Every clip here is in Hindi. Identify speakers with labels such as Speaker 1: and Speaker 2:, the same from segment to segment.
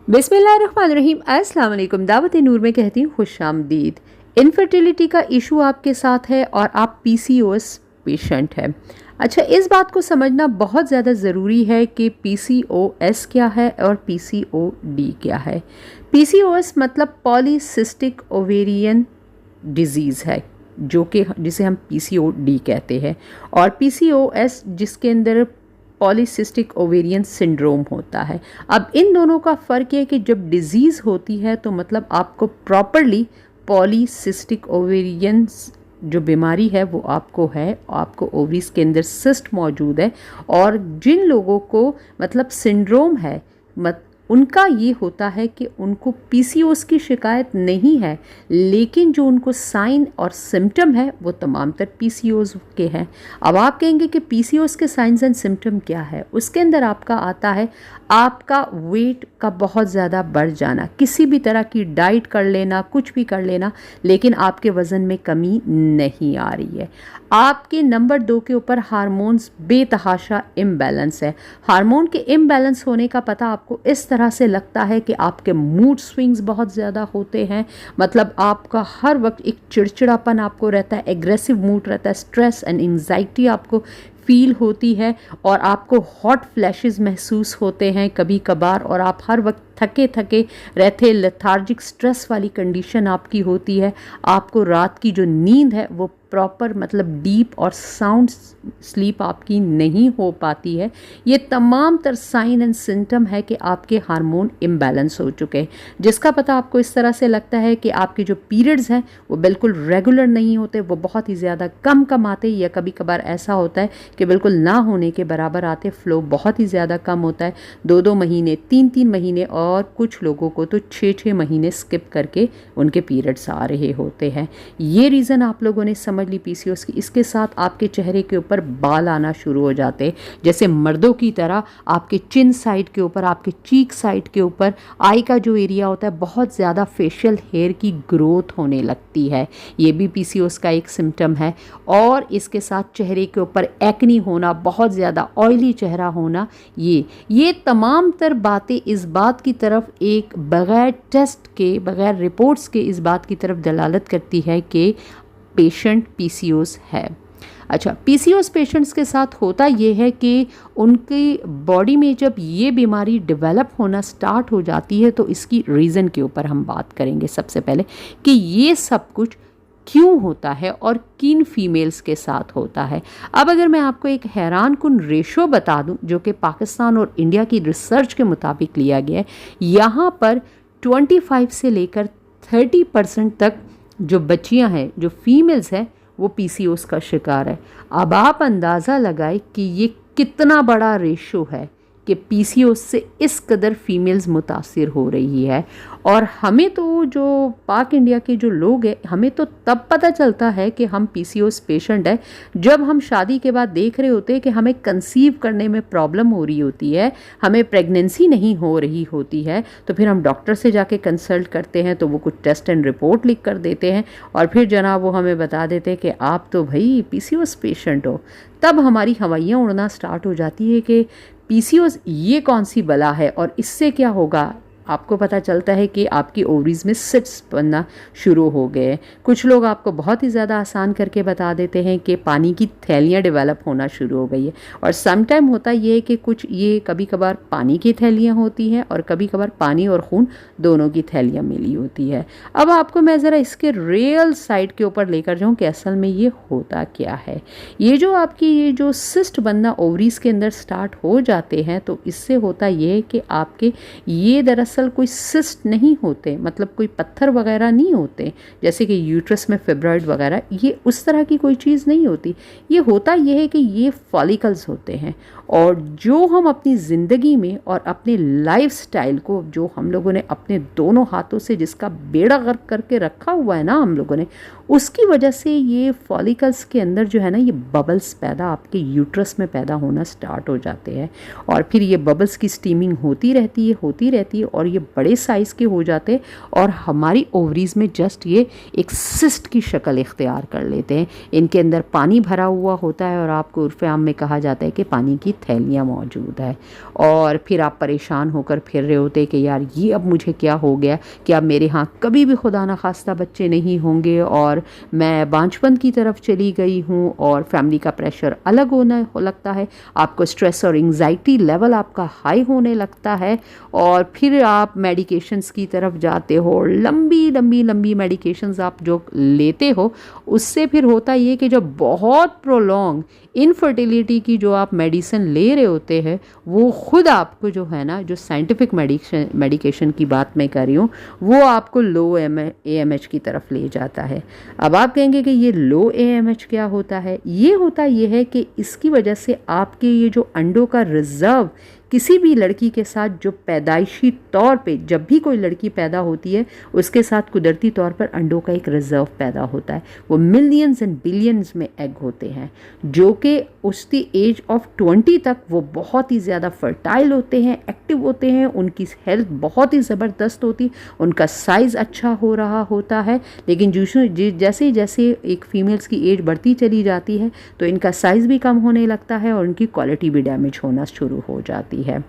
Speaker 1: बिस्मिल्लाहिर्रहमानिर्रहीम। अस्सलाम वालेकुम। दावत नूर में कहती हूँ खुशामदीद। इनफर्टिलिटी का इशू आपके साथ है और आप पीसीओएस पेशेंट है। अच्छा, इस बात को समझना बहुत ज़्यादा ज़रूरी है कि पीसीओएस क्या है और पीसीओडी क्या है। पीसीओएस मतलब पॉलीसिस्टिक ओवेरियन डिजीज़ है, जो कि जिसे हम पीसीओडी कहते हैं, और पीसीओएस जिसके अंदर पॉलीसिस्टिक ओवेरियन सिंड्रोम होता है। अब इन दोनों का फ़र्क है कि जब डिज़ीज़ होती है तो मतलब आपको प्रॉपरली पॉलीसिस्टिक ओवेरियन जो बीमारी है वो आपको है, आपको ओवरीज के अंदर सिस्ट मौजूद है। और जिन लोगों को मतलब सिंड्रोम है उनका ये होता है कि उनको पीसीओएस की शिकायत नहीं है, लेकिन जो उनको साइन और सिम्टम है वो तमाम तर पीसीओएस के हैं। अब आप कहेंगे कि पीसीओएस के साइंस एंड सिम्टम क्या है। उसके अंदर आपका आता है आपका वेट का बहुत ज़्यादा बढ़ जाना, किसी भी तरह की डाइट कर लेना, कुछ भी कर लेना, लेकिन आपके वज़न में कमी नहीं आ रही है। आपके नंबर 2 के ऊपर हार्मोन्स बेतहाशा इम्बैलेंस है। हार्मोन के इम्बैलेंस होने का पता आपको इस तरह से लगता है कि आपके मूड स्विंग्स बहुत ज़्यादा होते हैं, मतलब आपका हर वक्त एक चिड़चिड़ापन आपको रहता है, एग्रेसिव मूड रहता है, स्ट्रेस एंड एंजाइटी आपको फील होती है, और आपको हॉट फ्लैशेस महसूस होते हैं कभी कभार, और आप हर वक्त थके थके रहते, लेथार्जिक स्ट्रेस वाली कंडीशन आपकी होती है। आपको रात की जो नींद है वो प्रॉपर मतलब डीप और साउंड स्लीप आपकी नहीं हो पाती है। ये तमाम तर साइन एंड सिम्टम है कि आपके हार्मोन इम्बैलेंस हो चुके हैं, जिसका पता आपको इस तरह से लगता है कि आपके जो पीरियड्स हैं वो बिल्कुल रेगुलर नहीं होते, वो बहुत ही ज़्यादा कम आते, या कभी कभार ऐसा होता है कि बिल्कुल ना होने के बराबर आते, फ्लो बहुत ही ज़्यादा कम होता है, 2-2 महीने 3-3 महीने, और कुछ लोगों को तो 6-6 महीने स्किप करके उनके पीरियड्स आ रहे होते हैं। ये रीज़न आप लोगों ने समझ ली पीसीओएस की। इसके साथ आपके चेहरे के ऊपर बाल आना शुरू हो जाते हैं, जैसे मर्दों की तरह आपके चिन साइड के ऊपर, आपके चीक साइड के ऊपर, आई का जो एरिया होता है, बहुत ज़्यादा फेशियल हेयर की ग्रोथ होने लगती है। ये भी पीसीओएस का एक सिम्टम है। और इसके साथ चेहरे के ऊपर एक्नी होना, बहुत ज़्यादा ऑयली चेहरा होना, ये तमाम तर बातें इस बात की तरफ एक बग़ैर टेस्ट के, बग़ैर रिपोर्ट्स के इस बात की तरफ दलालत करती है कि पेशेंट पीसीओएस है। अच्छा, पीसीओएस पेशेंट्स के साथ होता ये है कि उनकी बॉडी में जब ये बीमारी डेवलप होना स्टार्ट हो जाती है तो इसकी रीज़न के ऊपर हम बात करेंगे सबसे पहले, कि ये सब कुछ क्यों होता है और किन फीमेल्स के साथ होता है। अब अगर मैं आपको एक हैरान कुन रेशो बता दूं, जो कि पाकिस्तान और इंडिया की रिसर्च के मुताबिक लिया गया है, यहाँ पर 25 से लेकर 30% तक जो बच्चियां हैं, जो फीमेल्स हैं, वो पीसीओएस का शिकार है। अब आप अंदाज़ा लगाए कि ये कितना बड़ा रेशो है कि पीसीओएस से इस कदर फीमेल्स मुतासिर हो रही है। और हमें तो जो पाक इंडिया के जो लोग हैं, हमें तो तब पता चलता है कि हम पीसीओएस पेशेंट है जब हम शादी के बाद देख रहे होते हैं कि हमें कंसीव करने में प्रॉब्लम हो रही होती है, हमें प्रेगनेंसी नहीं हो रही होती है। तो फिर हम डॉक्टर से जाके कंसल्ट करते हैं, तो वो कुछ टेस्ट एंड रिपोर्ट लिख कर देते हैं, और फिर जनाब वो हमें बता देते हैं कि आप तो भाई पीसीओएस पेशेंट हो। तब हमारी हवाइयाँ उड़ना स्टार्ट हो जाती है कि पीसीओएस ये कौन सी बला है और इससे क्या होगा। आपको पता चलता है कि आपकी ओवरीज में सिट्स बनना शुरू हो गए। कुछ लोग आपको बहुत ही ज़्यादा आसान करके बता देते हैं कि पानी की थैलियाँ डेवलप होना शुरू हो गई है। और सम टाइम होता ये है कि कुछ ये कभी कभार पानी की थैलियाँ होती हैं और कभी कभार पानी और खून दोनों की थैलियाँ मिली होती है। अब आपको मैं ज़रा इसके रियल साइड के ऊपर लेकर जाऊँ कि असल में ये होता क्या है। ये जो आपकी ये जो सिस्ट बनना ओवरीज के अंदर स्टार्ट हो जाते हैं, तो इससे होता ये है कि आपके ये दरअसल कोई सिस्ट नहीं होते, मतलब कोई पत्थर वगैरह नहीं होते, जैसे कि यूट्रस में फिब्रॉइड वगैरह, ये उस तरह की कोई चीज़ नहीं होती। ये होता ये है कि ये फॉलिकल्स होते हैं, और जो हम अपनी ज़िंदगी में और अपने लाइफस्टाइल को, जो हम लोगों ने अपने दोनों हाथों से जिसका बेड़ा गर्क करके रखा हुआ है ना हम लोगों ने, उसकी वजह से ये फॉलिकल्स के अंदर जो है ना, ये बबल्स पैदा आपके यूट्रस में पैदा होना स्टार्ट हो जाते हैं। और फिर ये बबल्स की स्टीमिंग होती रहती है और ये बड़े साइज़ के हो जाते हैं, और हमारी ओवरीज में जस्ट ये एक सिस्ट की शक्ल इख्तियार कर लेते हैं। इनके अंदर पानी भरा हुआ होता है और आपको उर्फ़े आम में कहा जाता है कि पानी की थैलियाँ मौजूद है, और फिर आप परेशान होकर फिर रहे होते कि यार ये अब मुझे क्या हो गया कि अब मेरे यहाँ कभी भी खुदा न खास्ता बच्चे नहीं होंगे और मैं बांझपन की तरफ चली गई हूँ, और फैमिली का प्रेशर अलग होने लगता है, आपको स्ट्रेस और एंग्जाइटी लेवल आपका हाई होने लगता है, और फिर आप मेडिकेशंस की तरफ जाते हो। लंबी लंबी लंबी मेडिकेशंस आप जो लेते हो, उससे फिर होता ये कि जब बहुत प्रोलॉन्ग इनफर्टिलिटी की जो आप मेडिसिन ले रहे होते हैं, वो खुद आपको जो है ना, जो साइंटिफिक मेडिकेशन की बात मैं कर रही हूँ, वो आपको लो AMH की तरफ ले जाता है। अब आप कहेंगे कि ये लो AMH क्या होता है? ये होता ये है कि इसकी वजह से आपके ये जो अंडों का रिजर्व किसी भी लड़की के साथ जो पैदाइशी तौर पे जब भी कोई लड़की पैदा होती है, उसके साथ कुदरती तौर पर अंडों का एक रिजर्व पैदा होता है। वो मिलियंस एंड बिलियंस में एग होते हैं, जो कि उसकी एज ऑफ 20 तक वो बहुत ही ज़्यादा फर्टाइल होते हैं, एक्टिव होते हैं, उनकी हेल्थ बहुत ही ज़बरदस्त होती, उनका साइज़ अच्छा हो रहा होता है। लेकिन जैसे जैसे एक फ़ीमेल्स की एज बढ़ती चली जाती है, तो इनका साइज़ भी कम होने लगता है और उनकी क्वालिटी भी डैमेज होना शुरू हो जाती है।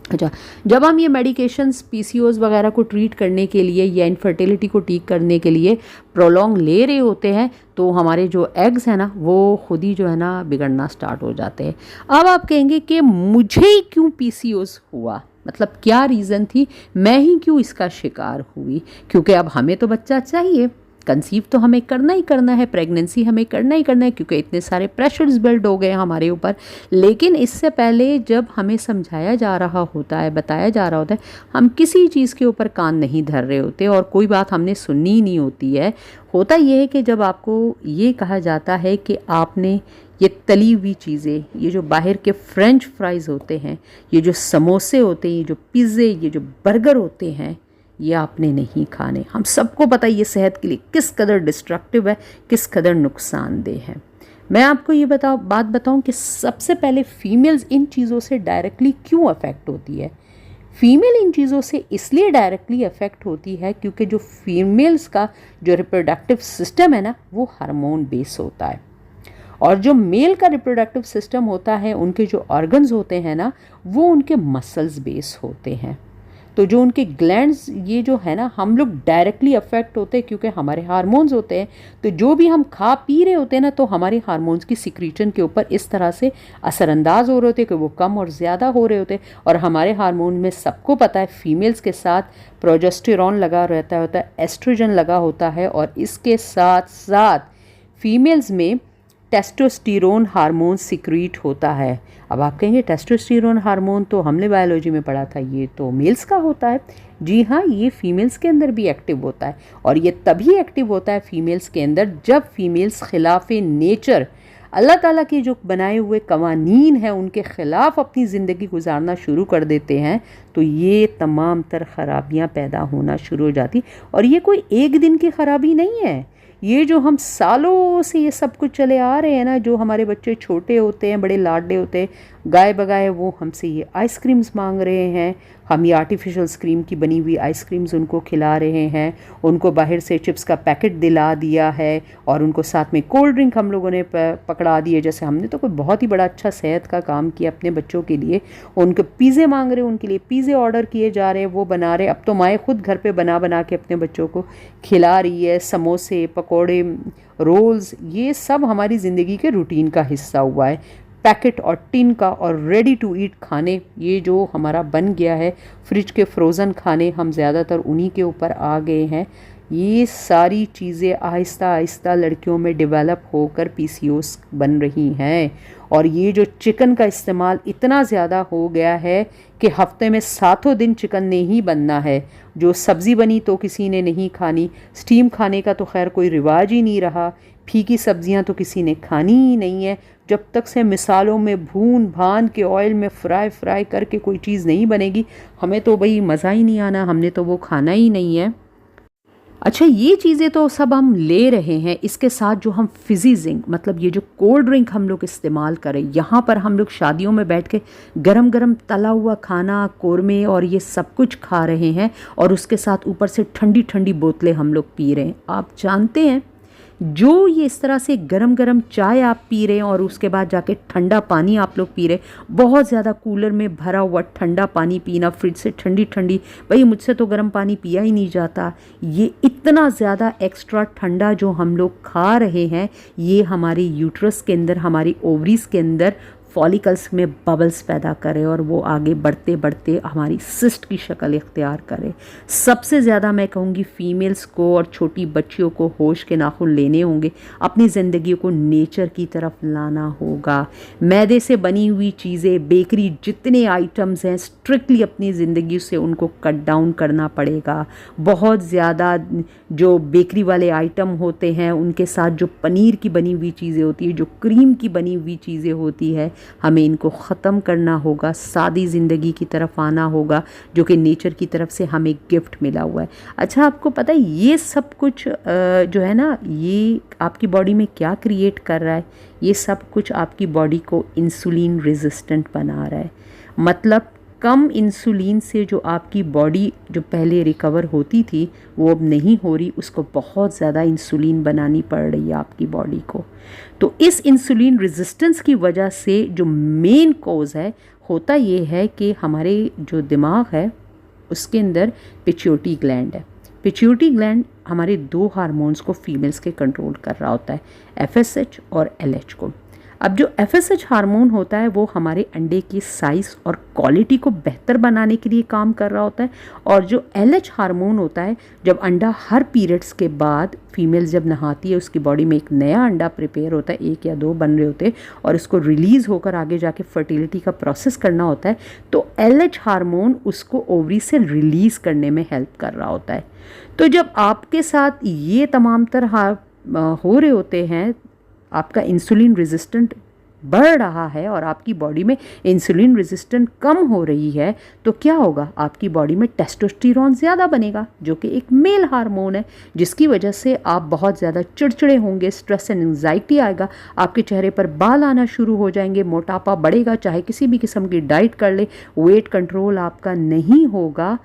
Speaker 1: अच्छा, जब हम ये मेडिकेशंस PCOS वगैरह को ट्रीट करने के लिए या इनफर्टिलिटी को ठीक करने के लिए प्रोलॉन्ग ले रहे होते हैं, तो हमारे जो एग्स हैं ना, वो खुद ही जो है ना बिगड़ना स्टार्ट हो जाते हैं। अब आप कहेंगे कि मुझे ही क्यों PCOS हुआ, मतलब क्या रीज़न थी, मैं ही क्यों इसका शिकार हुई? क्योंकि अब हमें तो बच्चा चाहिए, कंसीव तो हमें करना ही करना है, प्रेगनेंसी हमें करना ही करना है, क्योंकि इतने सारे प्रेशर्स बिल्ड हो गए हमारे ऊपर। लेकिन इससे पहले जब हमें समझाया जा रहा होता है, बताया जा रहा होता है, हम किसी चीज़ के ऊपर कान नहीं धर रहे होते और कोई बात हमने सुननी ही नहीं होती है। होता ये है कि जब आपको ये कहा जाता है कि आपने ये तली हुई चीज़ें, ये जो बाहर के फ्रेंच फ्राइज़ होते हैं, ये जो समोसे होते हैं, ये जो पिज़्ज़े, ये जो बर्गर होते हैं, ये आपने नहीं खाने। हम सबको पता है ये सेहत के लिए किस कदर डिस्ट्रक्टिव है, किस कदर नुकसानदेह है। मैं आपको ये बात बताऊं कि सबसे पहले फीमेल्स इन चीज़ों से डायरेक्टली क्यों अफेक्ट होती है। फीमेल इन चीज़ों से इसलिए डायरेक्टली अफेक्ट होती है क्योंकि जो फीमेल्स का जो रिप्रोडक्टिव सिस्टम है ना, वो हार्मोन बेस होता है, और जो मेल का रिप्रोडक्टिव सिस्टम होता है, उनके जो ऑर्गन्स होते हैं ना, वो उनके मसल्स बेस होते हैं। तो जो उनके ग्लैंड्स ये जो है ना, हम लोग डायरेक्टली अफेक्ट होते हैं क्योंकि हमारे हार्मोन्स होते हैं। तो जो भी हम खा पी रहे होते हैं ना, तो हमारे हार्मोन्स की सिक्रीशन के ऊपर इस तरह से असरअंदाज हो रहे होते हैं कि वो कम और ज़्यादा हो रहे होते हैं। और हमारे हार्मोन में सबको पता है, फीमेल्स के साथ प्रोजेस्टेरॉन लगा रहता होता है, एस्ट्रोजन लगा होता है, और इसके साथ साथ फीमेल्स में टेस्टोस्टेरोन हार्मोन सिक्रीट होता है। अब आप कहेंगे टेस्टोस्टेरोन हार्मोन तो हमने बायोलॉजी में पढ़ा था, ये तो मेल्स का होता है। जी हाँ, ये फीमेल्स के अंदर भी एक्टिव होता है, और ये तभी एक्टिव होता है फीमेल्स के अंदर जब फीमेल्स खिलाफ नेचर, अल्लाह ताला के जो बनाए हुए कवानीन हैं, उनके ख़िलाफ़ अपनी ज़िंदगी गुजारना शुरू कर देते हैं, तो ये तमाम तर ख़राबियाँ पैदा होना शुरू हो जाती। और ये कोई एक दिन की ख़राबी नहीं है, ये जो हम सालों से ये सब कुछ चले आ रहे हैं ना, जो हमारे बच्चे छोटे होते हैं, बड़े लाडले होते हैं, गाय बगाए वो हमसे ये आइसक्रीम्स मांग रहे हैं, हम ये आर्टिफिशियल क्रीम की बनी हुई आइसक्रीम्स उनको खिला रहे हैं, उनको बाहर से चिप्स का पैकेट दिला दिया है, और उनको साथ में कोल्ड ड्रिंक हम लोगों ने पकड़ा दिए। जैसे हमने तो कोई बहुत ही बड़ा अच्छा सेहत का काम किया अपने बच्चों के लिए। उनको पिज़्ज़े मांग रहे हैं, उनके लिए पिज़्ज़े ऑर्डर किए जा रहे हैं, वो बना रहे। अब तो माएँ खुद घर पर बना के अपने बच्चों को खिला रही है। समोसे, पकौड़े, रोल्स, ये सब हमारी ज़िंदगी के रूटीन का हिस्सा हुआ है। पैकेट और टिन का और रेडी टू ईट खाने, ये जो हमारा बन गया है, फ्रिज के फ्रोज़न खाने, हम ज़्यादातर उन्हीं के ऊपर आ गए हैं। ये सारी चीज़ें आहिस्ता आहिस्ता लड़कियों में डेवलप होकर PCOS बन रही हैं। और ये जो चिकन का इस्तेमाल इतना ज़्यादा हो गया है कि हफ्ते में 7 दिन चिकन ने ही बनना है। जो सब्ज़ी बनी तो किसी ने नहीं खानी, स्टीम खाने का तो खैर कोई रिवाज ही नहीं रहा, फीकी सब्ज़ियाँ तो किसी ने खानी ही नहीं है। जब तक से मिसालों में भून भान के ऑयल में फ्राई करके कोई चीज़ नहीं बनेगी, हमें तो भाई मज़ा ही नहीं आना, हमने तो वो खाना ही नहीं है। अच्छा, ये चीज़ें तो सब हम ले रहे हैं, इसके साथ जो हम फिज़ी जिंक, मतलब ये जो कोल्ड ड्रिंक हम लोग इस्तेमाल करें, यहाँ पर हम लोग शादियों में बैठ के गरम गरम तला हुआ खाना, कोरमे और ये सब कुछ खा रहे हैं, और उसके साथ ऊपर से ठंडी ठंडी बोतलें हम लोग पी रहे हैं। आप जानते हैं जो ये इस तरह से गरम गरम चाय आप पी रहे हैं और उसके बाद जाके ठंडा पानी आप लोग पी रहे हैं, बहुत ज़्यादा कूलर में भरा हुआ ठंडा पानी पीना, फ्रिज से ठंडी ठंडी, भाई मुझसे तो गर्म पानी पिया ही नहीं जाता, ये इतना ज़्यादा एक्स्ट्रा ठंडा जो हम लोग खा रहे हैं, ये हमारे यूट्रस के अंदर, हमारी ओवरीज के अंदर फॉलिकल्स में बबल्स पैदा करे और वो आगे बढ़ते बढ़ते हमारी सिस्ट की शक्ल इख्तियार करे। सबसे ज़्यादा मैं कहूँगी फीमेल्स को और छोटी बच्चियों को होश के नाखून लेने होंगे, अपनी ज़िंदगी को नेचर की तरफ लाना होगा। मैदे से बनी हुई चीज़ें, बेकरी जितने आइटम्स हैं, स्ट्रिक्टली अपनी ज़िंदगी से उनको कट डाउन करना पड़ेगा। बहुत ज़्यादा जो बेकरी वाले आइटम होते हैं उनके साथ जो पनीर की बनी हुई चीज़ें होती है, जो क्रीम की बनी हुई चीज़ें होती है, हमें इनको ख़त्म करना होगा। सादी ज़िंदगी की तरफ आना होगा जो कि नेचर की तरफ से हमें गिफ्ट मिला हुआ है। अच्छा, आपको पता है ये सब कुछ जो है ना, ये आपकी बॉडी में क्या क्रिएट कर रहा है? ये सब कुछ आपकी बॉडी को इंसुलिन रेजिस्टेंट बना रहा है। मतलब कम इंसुलिन से जो आपकी बॉडी जो पहले रिकवर होती थी वो अब नहीं हो रही, उसको बहुत ज़्यादा इंसुलिन बनानी पड़ रही है आपकी बॉडी को। तो इस इंसुलिन रेजिस्टेंस की वजह से जो मेन कॉज है, होता ये है कि हमारे जो दिमाग है उसके अंदर पिट्यूटरी ग्लैंड है। पिट्यूटरी ग्लैंड हमारे दो हार्मोन्स को फीमेल्स के कंट्रोल कर रहा होता है, FSH और LH को। अब जो FSH हार्मोन होता है वो हमारे अंडे की साइज़ और क्वालिटी को बेहतर बनाने के लिए काम कर रहा होता है, और जो LH हार्मोन होता है, जब अंडा हर पीरियड्स के बाद फीमेल जब नहाती है उसकी बॉडी में एक नया अंडा प्रिपेयर होता है, 1 या 2 बन रहे होते हैं, और उसको रिलीज़ होकर आगे जाके फर्टिलिटी का प्रोसेस करना होता है, तो LH हार्मोन उसको ओवरी से रिलीज़ करने में हेल्प कर रहा होता है। तो जब आपके साथ ये तमाम तरह हो रहे होते हैं, आपका इंसुलिन रेजिस्टेंट बढ़ रहा है और आपकी बॉडी में इंसुलिन रेजिस्टेंट कम हो रही है, तो क्या होगा? आपकी बॉडी में टेस्टोस्टेरोन ज़्यादा बनेगा जो कि एक मेल हार्मोन है, जिसकी वजह से आप बहुत ज़्यादा चिड़चिड़े होंगे, स्ट्रेस एंड एंजाइटी आएगा, आपके चेहरे पर बाल आना शुरू हो जाएंगे, मोटापा बढ़ेगा, चाहे किसी भी किस्म की डाइट कर ले, वेट कंट्रोल आपका नहीं होगा।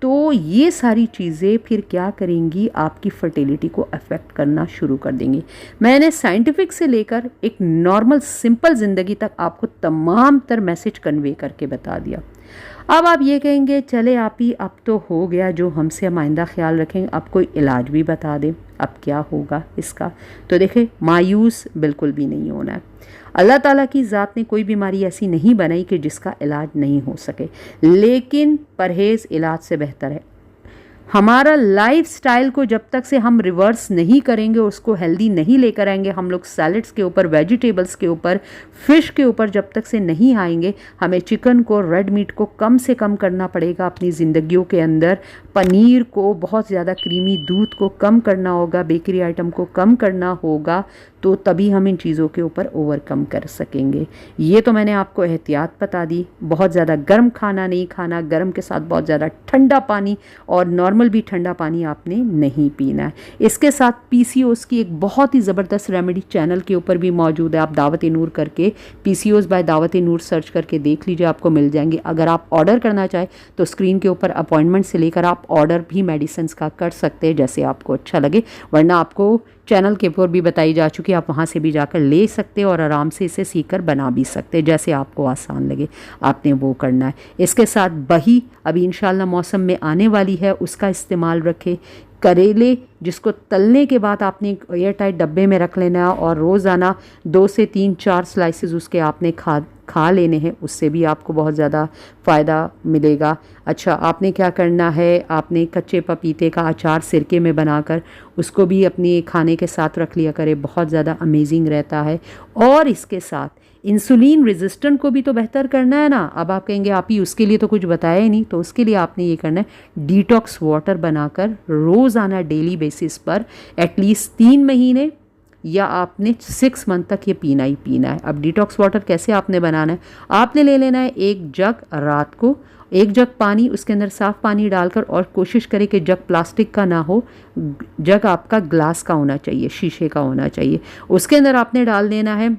Speaker 1: तो ये सारी चीज़ें फिर क्या करेंगी? आपकी फर्टिलिटी को अफेक्ट करना शुरू कर देंगी। मैंने साइंटिफिक से लेकर एक नॉर्मल सिंपल ज़िंदगी तक आपको तमाम तर मैसेज कन्वे करके बता दिया। अब आप ये कहेंगे चले आप ही, अब तो हो गया, जो हमसे हम आइंदा ख्याल रखेंगे, अब कोई इलाज भी बता दें, अब क्या होगा इसका? तो देखें, मायूस बिल्कुल भी नहीं होना है। अल्लाह ताला की ज़ात ने कोई बीमारी ऐसी नहीं बनाई कि जिसका इलाज नहीं हो सके, लेकिन परहेज़ इलाज से बेहतर है। हमारा लाइफस्टाइल को जब तक से हम रिवर्स नहीं करेंगे, उसको हेल्दी नहीं लेकर आएंगे, हम लोग सैलड्स के ऊपर, वेजिटेबल्स के ऊपर, फ़िश के ऊपर जब तक से नहीं आएंगे, हमें चिकन को, रेड मीट को कम से कम करना पड़ेगा अपनी ज़िंदगियों के अंदर, पनीर को, बहुत ज़्यादा क्रीमी दूध को कम करना होगा, बेकरी आइटम को कम करना होगा, तो तभी हम इन चीज़ों के ऊपर ओवरकम कर सकेंगे। ये तो मैंने आपको एहतियात बता दी। बहुत ज़्यादा गर्म खाना नहीं खाना, गर्म के साथ बहुत ज़्यादा ठंडा पानी, और नॉर्मल भी ठंडा पानी आपने नहीं पीना है। इसके साथ PCOS की एक बहुत ही ज़बरदस्त रेमेडी चैनल के ऊपर भी मौजूद है। आप दावत नूर करके PCOS बाय दावत नूर सर्च करके देख लीजिए, आपको मिल जाएंगे। अगर आप ऑर्डर करना चाहें तो स्क्रीन के ऊपर अपॉइंटमेंट से लेकर आप ऑर्डर भी मेडिसिन का कर सकते हैं, जैसे आपको अच्छा लगे, वरना आपको चैनल के ऊपर भी बताई जा चुकी है, आप वहाँ से भी जाकर ले सकते हैं और आराम से इसे सीखकर बना भी सकते हैं, जैसे आपको आसान लगे आपने वो करना है। इसके साथ बही अभी इंशाल्लाह मौसम में आने वाली है, उसका इस्तेमाल रखें। करेले जिसको तलने के बाद आपने एक एयर टाइट डब्बे में रख लेना है और रोज़ाना 2 से 3-4 स्लाइसेस उसके आपने खा लेने हैं, उससे भी आपको बहुत ज़्यादा फ़ायदा मिलेगा। अच्छा, आपने क्या करना है, आपने कच्चे पपीते का अचार सिरके में बनाकर उसको भी अपने खाने के साथ रख लिया करें, बहुत ज़्यादा अमेजिंग रहता है। और इसके साथ इंसुलिन रेजिस्टेंट को भी तो बेहतर करना है ना। अब आप कहेंगे आप ही उसके लिए तो कुछ बताया ही नहीं, तो उसके लिए आपने ये करना है, डिटॉक्स वाटर बनाकर रोज़ाना डेली बेसिस पर एटलीस्ट 3 महीने या आपने 6 मंथ तक ये पीना ही पीना है। अब डिटॉक्स वाटर कैसे आपने बनाना है? आपने ले लेना है 1 जग, रात को 1 जग पानी, उसके अंदर साफ़ पानी डालकर, और कोशिश करें कि जग प्लास्टिक का ना हो, जग आपका ग्लास का होना चाहिए, शीशे का होना चाहिए। उसके अंदर आपने डाल देना है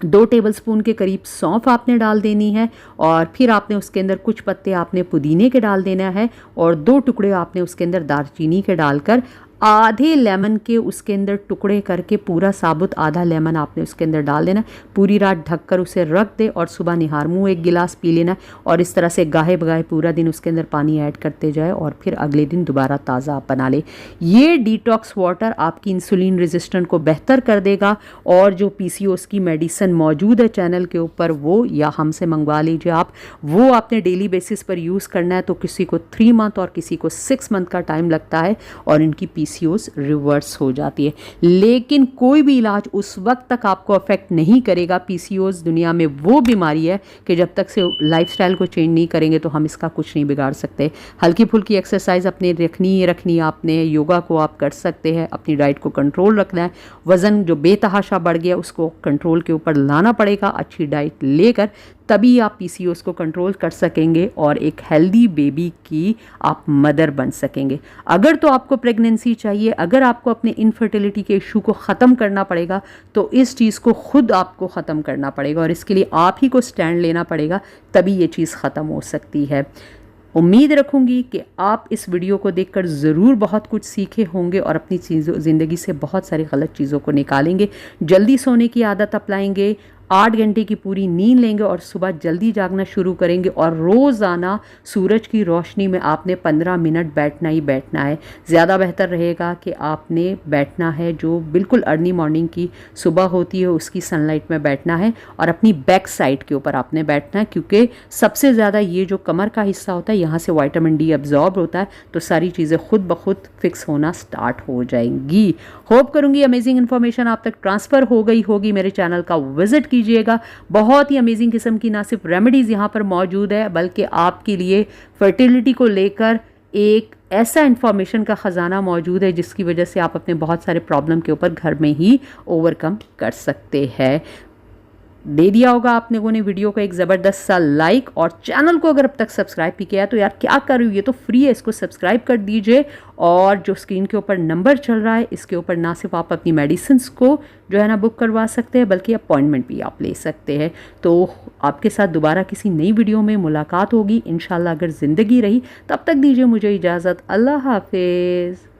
Speaker 1: 2 टेबलस्पून के करीब सौंफ आपने डाल देनी है, और फिर आपने उसके अंदर कुछ पत्ते आपने पुदीने के डाल देना है, और 2 टुकड़े आपने उसके अंदर दालचीनी के डालकर आधे लेमन के उसके अंदर टुकड़े करके, पूरा साबुत आधा लेमन आपने उसके अंदर डाल देना, पूरी रात ढककर उसे रख दे और सुबह निहार मुँह 1 गिलास पी लेना। और इस तरह से गाहे बगाहे पूरा दिन उसके अंदर पानी ऐड करते जाए और फिर अगले दिन दोबारा ताज़ा आप बना ले। ये डिटॉक्स वाटर आपकी इंसुलिन रेजिस्टेंट को बेहतर कर देगा। और जो पीसीओएस की मेडिसिन मौजूद है चैनल के ऊपर, वो या हमसे मंगवा लीजिए आप, वो आपने डेली बेसिस पर यूज़ करना है। तो किसी को 3 मंथ और किसी को 6 मंथ का टाइम लगता है और इनकी पीसीओएस रिवर्स हो जाती है। लेकिन कोई भी इलाज उस वक्त तक आपको अफेक्ट नहीं करेगा। पीसीओएस दुनिया में वो बीमारी है कि जब तक से लाइफस्टाइल को चेंज नहीं करेंगे तो हम इसका कुछ नहीं बिगाड़ सकते। हल्की फुल्की एक्सरसाइज अपने रखनी आपने, योगा को आप कर सकते हैं, अपनी डाइट को कंट्रोल रखना है। वज़न जो बेतहाशा बढ़ गया उसको कंट्रोल के ऊपर लाना पड़ेगा अच्छी डाइट लेकर, तभी आप पीसीओएस को कंट्रोल कर सकेंगे और एक हेल्दी बेबी की आप मदर बन सकेंगे। अगर तो आपको प्रेगनेंसी चाहिए, अगर आपको अपने इनफर्टिलिटी के इशू को ख़त्म करना पड़ेगा, तो इस चीज़ को खुद आपको ख़त्म करना पड़ेगा और इसके लिए आप ही को स्टैंड लेना पड़ेगा, तभी ये चीज़ ख़त्म हो सकती है। उम्मीद रखूँगी कि आप इस वीडियो को देखकर ज़रूर बहुत कुछ सीखे होंगे और अपनी ज़िंदगी से बहुत सारी गलत चीज़ों को निकालेंगे। जल्दी सोने की आदत अपनाएंगे, 8 घंटे की पूरी नींद लेंगे और सुबह जल्दी जागना शुरू करेंगे। और रोज़ाना सूरज की रोशनी में आपने 15 मिनट बैठना ही बैठना है। ज़्यादा बेहतर रहेगा कि आपने बैठना है जो बिल्कुल अर्ली मॉर्निंग की सुबह होती है उसकी सनलाइट में बैठना है और अपनी बैक साइड के ऊपर आपने बैठना है, क्योंकि सबसे ज़्यादा ये जो कमर का हिस्सा होता है यहाँ से विटामिन डी एब्जॉर्ब होता है, तो सारी चीज़ें खुद ब खुद फिक्स होना स्टार्ट हो जाएंगी। होप करूँगी अमेजिंग इन्फॉर्मेशन आप तक ट्रांसफ़र हो गई होगी। मेरे चैनल का विजिट कीजिएगा, बहुत ही अमेजिंग किस्म की ना सिर्फ रेमेडीज़ यहाँ पर मौजूद है, बल्कि आपके लिए फर्टिलिटी को लेकर एक ऐसा इन्फॉर्मेशन का ख़जाना मौजूद है जिसकी वजह से आप अपने बहुत सारे प्रॉब्लम के ऊपर घर में ही ओवरकम कर सकते हैं। दे दिया होगा आप लोगों ने वीडियो को एक ज़बरदस्त सा लाइक, और चैनल को अगर अब तक सब्सक्राइब भी किया तो यार क्या कर रही हूँ, ये तो फ्री है, इसको सब्सक्राइब कर दीजिए। और जो स्क्रीन के ऊपर नंबर चल रहा है इसके ऊपर ना सिर्फ आप अपनी मेडिसिन्स को जो है ना बुक करवा सकते हैं, बल्कि अपॉइंटमेंट भी आप ले सकते हैं। तो आपके साथ दोबारा किसी नई वीडियो में मुलाकात होगी इंशाल्लाह, अगर ज़िंदगी रही। तब तक दीजिए मुझे इजाज़त। अल्लाह हाफिज़।